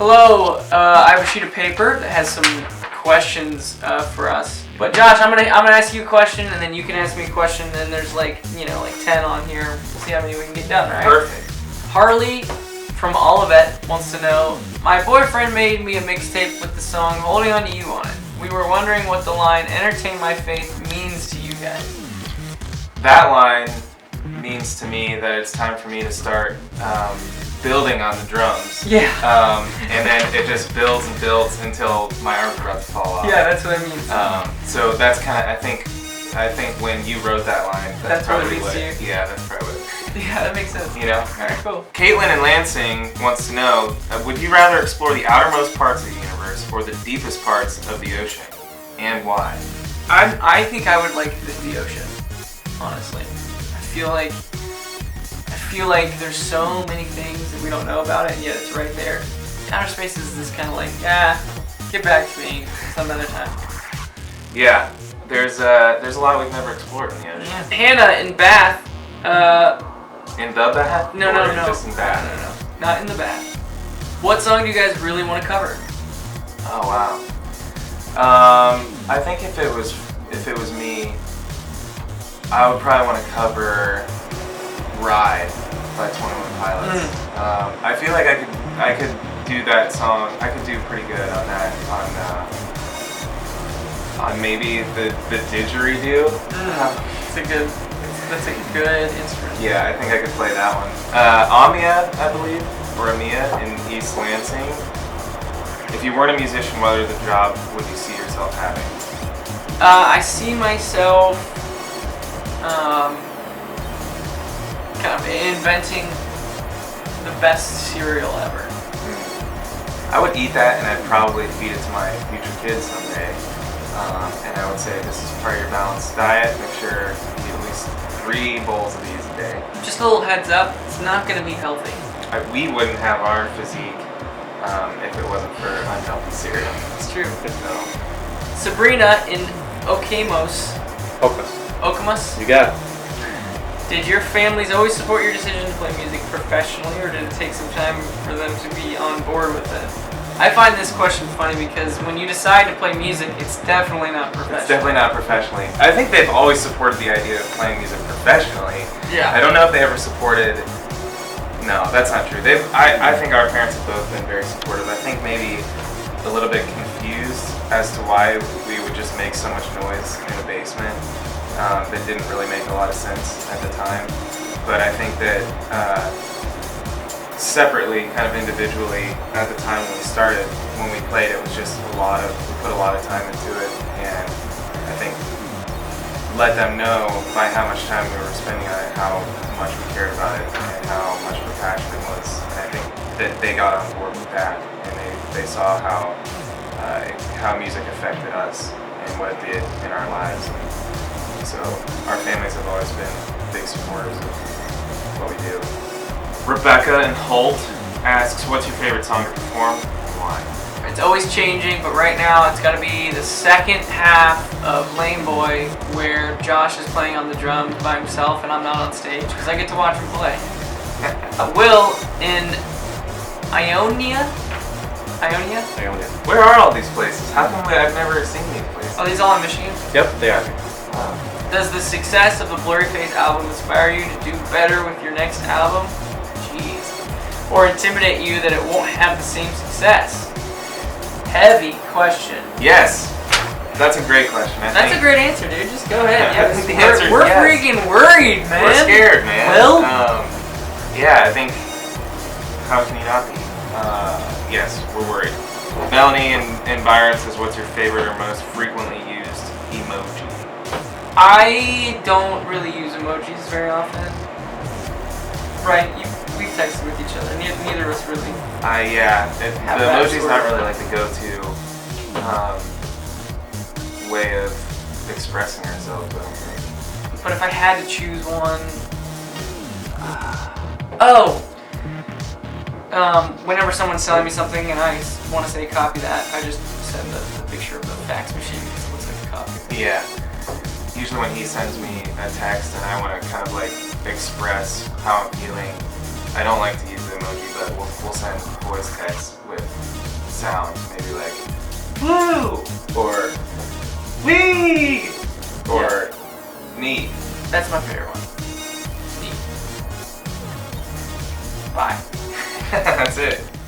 Hello, I have a sheet of paper that has some questions for us. But Josh, I'm gonna ask you a question, and then you can ask me a question. And there's like 10 on here. We'll see how many we can get done. All right? Perfect. Harley from Olivet wants to know: my boyfriend made me a mixtape with the song "Holding On to You" on it. We were wondering what the line "Entertain My Faith" means to you guys. That line means to me that it's time for me to start building on the drums. Yeah. And then it just builds and builds until my arms are about to fall off. Yeah, that's what I mean. So that's kind of, I think when you wrote that line, that's probably what it means to you? Yeah, that's probably what Yeah, that makes sense. you know? Alright, cool. Caitlin in Lansing wants to know, would you rather explore the outermost parts of the universe or the deepest parts of the ocean? And why? I think I would like the ocean, honestly. I feel like there's so many things that we don't know about it, and yet it's right there. Outer space is this kind of like, get back to me some other time. Yeah, there's a lot we've never explored in the ocean. Yeah. Hannah in Bath. In the bath? No. Just in Bath? No, not in the bath. What song do you guys really want to cover? Oh wow. I think if it was me, I would probably want to cover "Ride" by 21 Pilots. I feel like I could do that song. I could do pretty good on that. On maybe the didgeridoo. That's a good instrument. Yeah, I think I could play that one. Amia, I believe, or Amia in East Lansing. If you weren't a musician, what other job would you see yourself having? I see myself kind of inventing the best cereal ever. I would eat that, and I'd probably feed it to my future kids someday. And I would say, this is part of your balanced diet. Make sure you eat at least 3 bowls of these a day. Just a little heads up, it's not going to be healthy. We wouldn't have our physique if it wasn't for unhealthy cereal. It's true. So. Sabrina in Okemos. Okemos? You got it. Did your families always support your decision to play music professionally, or did it take some time for them to be on board with it? I find this question funny because when you decide to play music, it's definitely not professional. It's definitely not professionally. I think they've always supported the idea of playing music professionally. Yeah. I don't know if they ever supported... No, that's not true. I think our parents have both been very supportive. I think maybe a little bit confused as to why we would just make so much noise in the basement. That didn't really make a lot of sense at the time. But I think that separately, kind of individually, at the time when we started, when we played, it was just we put a lot of time into it, and I think let them know by how much time we were spending on it, how much we cared about it, and how much of a passion it was. And I think that they got on board with that, and they saw how music affected us and what it did in our lives. So our families have always been big supporters of what we do. Rebecca in Holt asks, what's your favorite song to perform and why? It's always changing, but right now it's got to be the second half of Lame Boy, where Josh is playing on the drums by himself and I'm not on stage because I get to watch him play. Will in Ionia? Where are all these places? How come I've never seen these places? Are these all in Michigan? Yep, they are. Does the success of the Blurryface album inspire you to do better with your next album? Jeez. Or intimidate you that it won't have the same success? Heavy question. Yes. That's a great question. That's a great answer, dude. Just go ahead. I think the answer is we're yes. freaking worried, man. We're scared, man. Will? Yeah, I think, how can you not be? Yes, we're worried. Melanie in Byron says, what's your favorite or most frequently used emoji? I don't really use emojis very often. Right, we've texted with each other. Neither of us really. The emoji's not really like the go-to way of expressing ourselves, I don't think. But if I had to choose one, whenever someone's selling me something and I want to say copy that, I just send the picture of the fax machine because it looks like a copy. Yeah. Usually when he sends me a text and I want to kind of like express how I'm feeling, I don't like to use the emoji, but we'll send voice text with sound, maybe like woo or wee or neat. That's my favorite one. Neat. Bye. That's it.